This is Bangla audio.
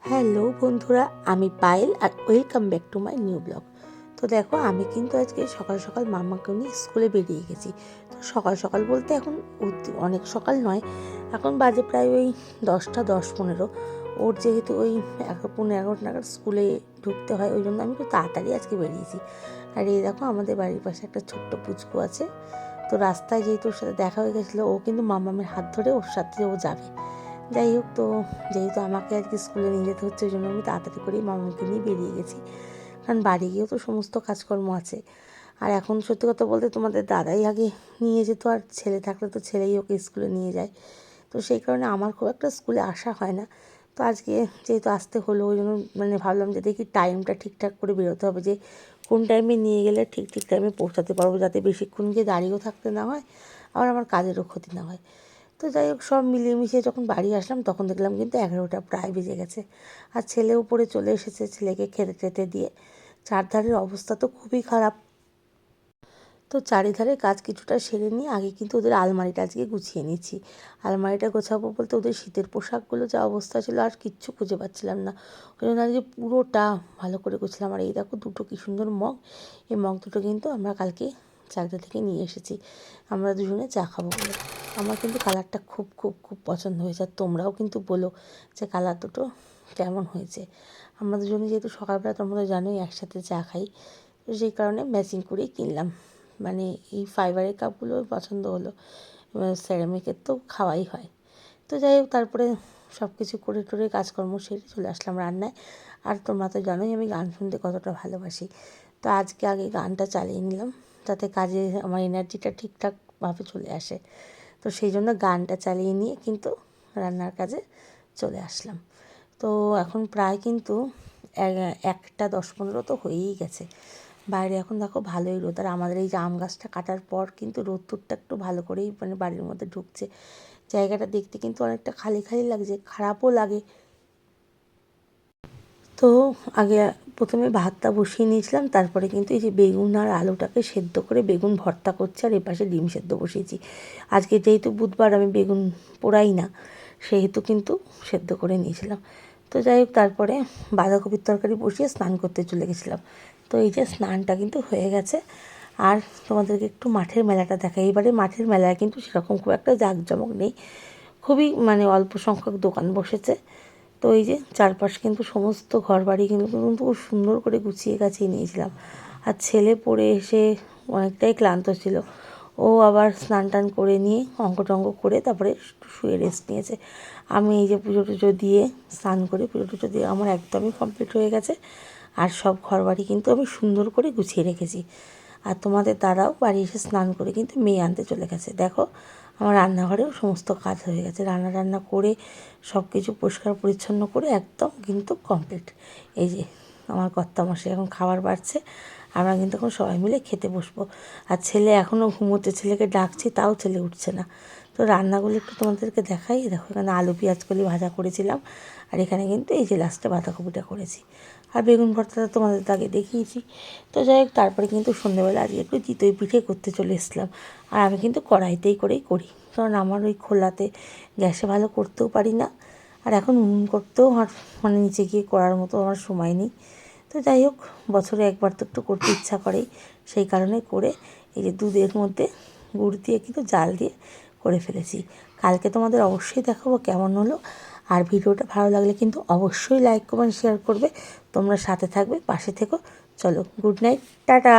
হ্যালো বন্ধুরা, আমি পায়েল আর welcome back to my new blog. তো দেখো, আমি কিন্তু আজকে সকাল সকাল মামাকে নিয়ে স্কুলে বেরিয়ে গেছি। তো সকাল সকাল বলতে এখন অনেক সকাল নয়, এখন বাজে প্রায় ওই 10:10-15। ওর যেহেতু ওই 11:15 নাগাদ স্কুলে ঢুকতে হয়, ওই জন্য আমি একটু তাড়াতাড়ি আজকে বেরিয়েছি। আর এই দেখো, আমাদের বাড়ির পাশে একটা ছোট্ট পুচকু আছে। তো রাস্তায় যেহেতু ওর সাথে দেখা হয়ে গেছিলো, ও কিন্তু মামামের হাত ধরে ওর সাথে ও যাবে। যাই হোক, তো যেহেতু আমাকে আজকে স্কুলে নিয়ে যেতে হচ্ছে, ওই জন্য আমি তাড়াতাড়ি করেই মামাকে নিয়ে বেরিয়ে গেছি, কারণ বাড়ি গিয়েও তো সমস্ত কাজকর্ম আছে। আর এখন সত্যি কথা বলতে তোমাদের দাদাই আগে নিয়ে যেত, আর ছেলে থাকলে তো ছেলেই ওকে স্কুলে নিয়ে যায়। তো সেই কারণে আমার খুব একটা স্কুলে আসা হয় না। তো আজকে যেহেতু আসতে হলো, ওই জন্য ভাবলাম যে দেখি টাইমটা ঠিকঠাক করে বেরোতে হবে, যে কোন টাইমে নিয়ে গেলে ঠিক ঠিক টাইমে পৌঁছাতে পারবো, যাতে বেশিক্ষণ গিয়ে দাঁড়িয়েও থাকতে না হয়, আবার আমার কাজেরও ক্ষতি না হয়। তো যাই হোক, সব মিলিয়ে মিশিয়ে যখন বাড়ি আসলাম, তখন দেখলাম কিন্তু 11টা প্রায় বেজে গেছে। আর ছেলেও পড়ে চলে এসেছে, ছেলেকে খেতে টেতে দিয়ে। চারধারের অবস্থা তো খুবই খারাপ। তো চারিধারে কাজ কিছুটা সেরে নিয়ে আগে কিন্তু ওদের আলমারিটা আজকে গুছিয়ে নিচ্ছি। আলমারিটা গোছাবো বলতে ওদের শীতের পোশাকগুলো যা অবস্থা ছিল, আর কিচ্ছু খুঁজে পাচ্ছিলাম না। ওই জন্য আজকে পুরোটা ভালো করে গুছলাম। আর এই দেখো, দুটো কী সুন্দর মগ। এই মগ দুটো কিন্তু আমরা কালকে চাকদা থেকে নিয়ে এসেছি, আমরা দুজনে চা খাবো বলে। আমার কিন্তু কালারটা খুব খুব খুব পছন্দ হয়েছে। আর তোমরাও কিন্তু বলো যে কালার দুটো কেমন হয়েছে। আমরা দুজনে যেহেতু সকালবেলা, তোমরা তো জানোই, একসাথে চা খাই, তো সেই কারণে ম্যাচিং করেই কিনলাম। এই ফাইবারের কাপগুলো পছন্দ হলো, সেরামিকের তো খাওয়াই হয়। তো যাই হোক, তারপরে সব কিছু করে টোরে কাজকর্ম সেরে চলে আসলাম রান্নায়। আর তোমরা তো জানোই আমি গান শুনতে কতটা ভালোবাসি। তো আজকে আগে গানটা চালিয়ে নিলাম, যাতে কাজে আমার এনার্জিটা ঠিকঠাকভাবে চলে আসে। তো সেই জন্য গানটা চালিয়ে নিয়ে কিন্তু রান্নার কাজে চলে আসলাম। তো এখন প্রায় কিন্তু 1:10-15 তো হয়েই গেছে। বাইরে এখন দেখো ভালোই রোদ। আর আমাদের এই যে আম গাছটা কাটার পর কিন্তু রোদ্দুরটা একটু ভালো করেই বাড়ির মধ্যে ঢুকছে। জায়গাটা দেখতে কিন্তু অনেকটা খালি খালি লাগছে, খারাপও লাগে। তো আগে প্রথমে ভাতটা বসিয়ে নিয়েছিলাম, তারপরে কিন্তু এই যে বেগুন আর আলুটাকে সেদ্ধ করে বেগুন ভর্তা করছি, আর এপাশে ডিম সেদ্ধ বসিয়েছি। আজকে যেহেতু বুধবার, আমি বেগুন পোড়াই না, সেহেতু কিন্তু সেদ্ধ করে নিয়েছিলাম। তো যাই হোক, তারপরে বাঁধাকপির তরকারি বসিয়ে স্নান করতে চলে গেছিলাম। তো এই যে স্নানটা কিন্তু হয়ে গেছে। আর তোমাদেরকে একটু মাঠের মেলাটা দেখাই। এবারে মাঠের মেলায় কিন্তু সেরকম খুব একটা জাঁকজমক নেই, খুবই অল্প সংখ্যক দোকান বসেছে। তো এই যে চারপাশ কিন্তু সমস্ত ঘরবাড়ি কিন্তু খুব সুন্দর করে গুছিয়ে গাছিয়ে নিয়েছিলাম। আর ছেলে পড়ে এসে অনেকটাই ক্লান্ত ছিল, ও আবার স্নান টান করে নিয়ে অঙ্ক টঙ্ক করে তারপরে শুয়ে রেস্ট নিয়েছে। আমি এই যে পুজো টুজো দিয়ে স্নান করে পুজো টুজো দিয়ে আমার একদমই কমপ্লিট হয়ে গেছে। আর সব ঘরবাড়ি কিন্তু আমি সুন্দর করে গুছিয়ে রেখেছি। আর তোমাদের দাদাও বাড়ি এসে স্নান করে কিন্তু মেয়ে আনতে চলে গেছে। দেখো, আমার রান্নাঘরেও সমস্ত কাজ হয়ে গেছে, রান্না করে সব কিছু পরিষ্কার পরিচ্ছন্ন করে একদম কিন্তু কমপ্লিট। এই যে আমার কর্তামশাই এখন খাবার বাড়ছে, আমরা কিন্তু এখন সবাই মিলে খেতে বসবো। আর ছেলে এখনও ঘুমোচ্ছে, ছেলেকে ডাকছি তাও ছেলে উঠছে না। তো রান্নাগুলো একটু তোমাদেরকে দেখাই। দেখো, এখানে আলু পেঁয়াজ কলি ভাজা করেছিলাম, আর এখানে কিন্তু এই যে লাস্টে বাঁধাকপিটা করেছি। আর বেগুন ভর্তাটা তোমাদের আগে দেখিয়েছি। তো যাই হোক, তারপরে কিন্তু সন্ধ্যেবেলা আজকে একটু চিতই পিঠে করতে চলে এসেছিলাম। আর আমি কিন্তু কড়াইতেই করেই করি, কারণ আমার ওই খোলাতে গ্যাসে ভালো করতেও পারি না। আর এখন উনুন করতেও আর নিচে গিয়ে করার মতো আমার সময় নেই। তো যাই হোক, বছরে একবার তো একটু করতে ইচ্ছা করেই, সেই কারণে করে এই যে দুধের মধ্যে গুড় দিয়ে কিন্তু জাল দিয়ে করে ফেলেছি। কালকে তোমাদের অবশ্যই দেখাবো কেমন হলো। আর ভিডিওটা ভালো লাগলে কিন্তু অবশ্যই লাইক কমেন্ট শেয়ার করবে। তোমরা সাথে থাকবে, পাশে থেকো। চলো, গুড নাইট, টাটা।